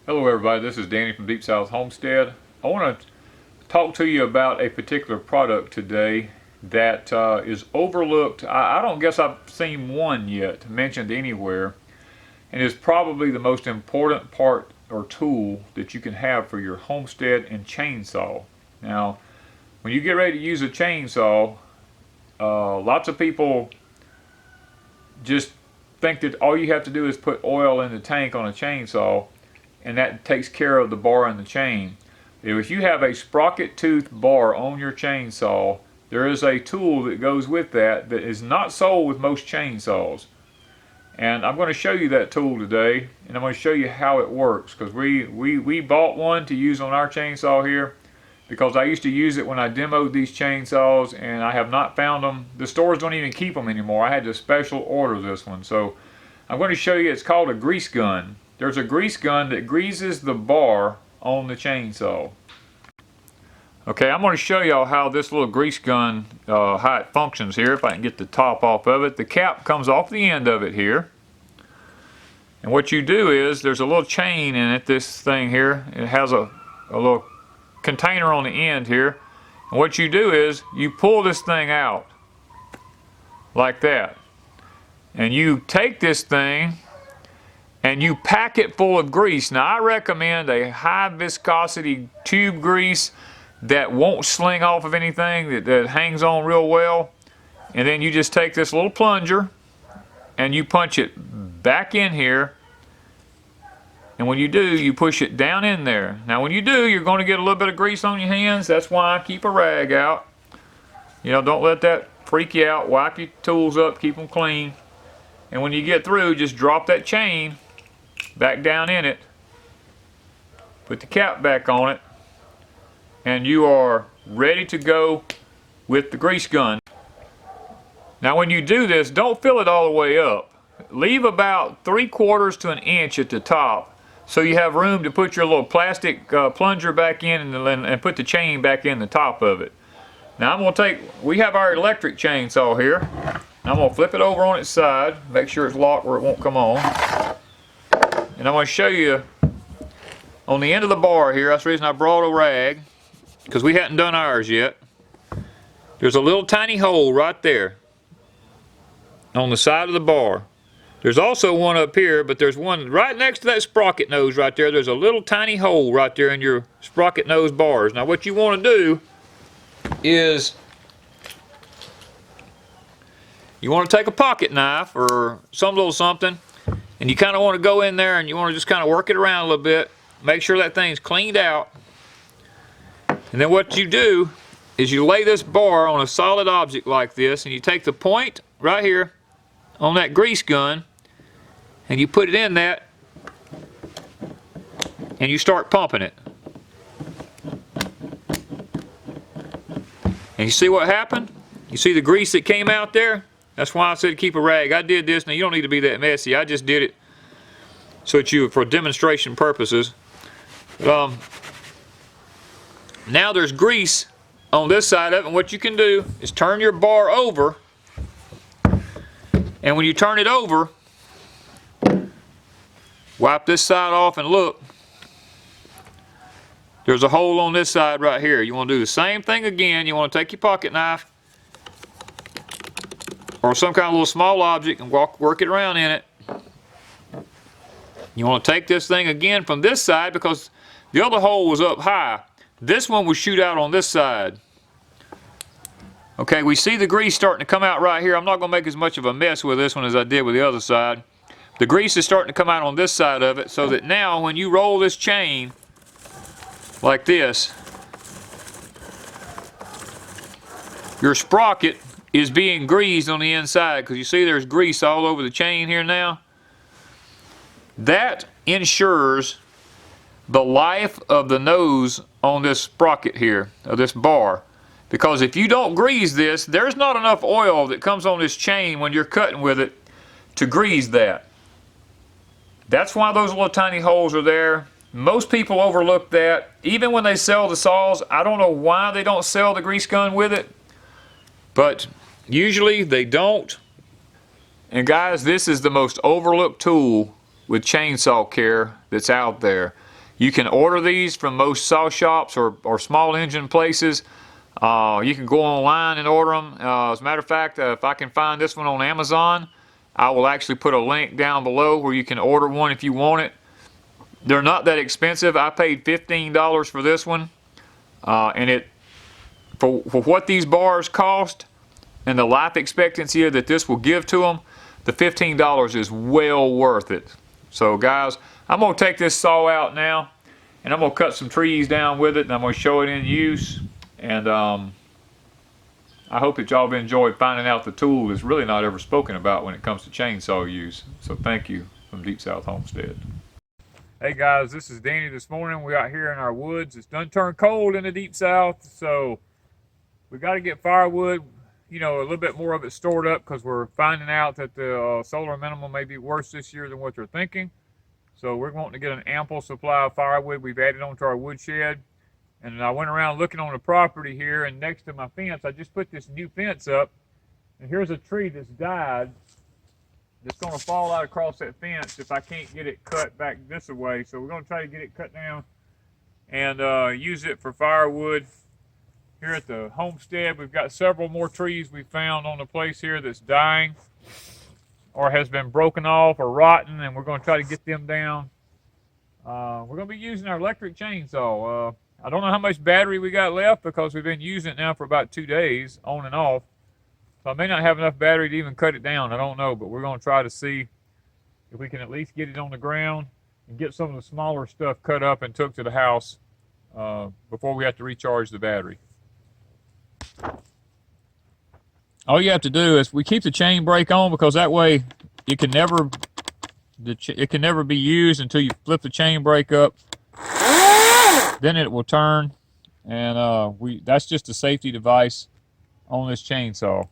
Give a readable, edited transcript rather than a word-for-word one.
Hello everybody, this is Danny from Deep South Homestead. I want to talk to you about a particular product today that is overlooked. I don't guess I've seen one yet mentioned anywhere, and is probably the most important part or tool that you can have for your homestead and chainsaw. Now, when you get ready to use a chainsaw, lots of people just think that all you have to do is put oil in the tank on a chainsaw and that takes care of the bar and the chain. If you have a sprocket tooth bar on your chainsaw, there is a tool that goes with that that is not sold with most chainsaws. And I'm going to show you that tool today, and I'm going to show you how it works, because we bought one to use on our chainsaw here, because I used to use it when I demoed these chainsaws, and I have not found them. The stores don't even keep them anymore. I had to special order this one. So I'm going to show you. It's called a grease gun. There's a grease gun that greases the bar on the chainsaw. Okay, I'm going to show y'all how this little grease gun, how it functions here, if I can get the top off of it. The cap comes off the end of it here. And what you do is, there's a little chain in it, this thing here. It has a little container on the end here. And what you do is, you pull this thing out, like that. And you take this thing, and you pack it full of grease. Now I recommend a high viscosity tube grease that won't sling off of anything, that hangs on real well. And then you just take this little plunger and you punch it back in here. And when you do, you push it down in there. Now when you do, you're going to get a little bit of grease on your hands. That's why I keep a rag out. You know, don't let that freak you out. Wipe your tools up, keep them clean. And when you get through, just drop that chain back down in it, put the cap back on it, and you are ready to go with the grease gun. Now when you do this, don't fill it all the way up. Leave about 3/4 to an inch at the top, so you have room to put your little plastic plunger back in and put the chain back in the top of it. Now I'm going to we have our electric chainsaw here. I'm going to flip it over on its side, make sure it's locked where it won't come on. And I'm going to show you on the end of the bar here. That's the reason I brought a rag, because we hadn't done ours yet. There's a little tiny hole right there on the side of the bar. There's also one up here, but there's one right next to that sprocket nose right there. There's a little tiny hole right there in your sprocket nose bars. Now what you want to do is, you want to take a pocket knife or some little something, and you kind of want to go in there and you want to just kind of work it around a little bit. Make sure that thing's cleaned out. And then what you do is you lay this bar on a solid object like this, and you take the point right here on that grease gun and you put it in that and you start pumping it. And you see what happened? You see the grease that came out there? That's why I said keep a rag. I did this. Now you don't need to be that messy. I just did it so that for demonstration purposes. Now there's grease on this side of it, and what you can do is turn your bar over, and when you turn it over, wipe this side off and look. There's a hole on this side right here. You want to do the same thing again. You want to take your pocket knife or some kind of little small object and work it around in it. You want to take this thing again from this side, because the other hole was up high. This one would shoot out on this side. Okay, we see the grease starting to come out right here. I'm not going to make as much of a mess with this one as I did with the other side. The grease is starting to come out on this side of it, so that now when you roll this chain like this, your sprocket is being greased on the inside, because you see there's grease all over the chain here now. That ensures the life of the nose on this sprocket here, of this bar. Because if you don't grease this, there's not enough oil that comes on this chain when you're cutting with it to grease that. That's why those little tiny holes are there. Most people overlook that. Even when they sell the saws, I don't know why they don't sell the grease gun with it, but usually they don't. And guys, this is the most overlooked tool with chainsaw care that's out there. You can order these from most saw shops or small engine places. You can go online and order them. As a matter of fact, if I can find this one on Amazon, I will actually put a link down below where you can order one if you want it. They're not that expensive. I paid $15 for this one, and for what these bars cost and the life expectancy that this will give to them, the $15 is well worth it. So guys, I'm going to take this saw out now, and I'm going to cut some trees down with it, and I'm going to show it in use. And I hope that y'all have enjoyed finding out the tool is really not ever spoken about when it comes to chainsaw use. So thank you from Deep South Homestead. Hey guys, this is Danny this morning. We're out here in our woods. It's done turned cold in the Deep South, so we got to get firewood, you know, a little bit more of it stored up, because we're finding out that the solar minimum may be worse this year than what they're thinking. So we're wanting to get an ample supply of firewood. We've added onto our woodshed. And I went around looking on the property here, and next to my fence, I just put this new fence up. And here's a tree that's died that's going to fall out across that fence if I can't get it cut back this way. So we're going to try to get it cut down and use it for firewood. Here at the homestead, we've got several more trees we found on the place here that's dying or has been broken off or rotten, and we're going to try to get them down. We're going to be using our electric chainsaw. I don't know how much battery we got left, because we've been using it now for about 2 days, on and off. So I may not have enough battery to even cut it down. I don't know, but we're going to try to see if we can at least get it on the ground and get some of the smaller stuff cut up and took to the house before we have to recharge the battery. All you have to do is we keep the chain brake on, because that way it can never be used until you flip the chain brake up. Then it will turn, and that's just a safety device on this chainsaw.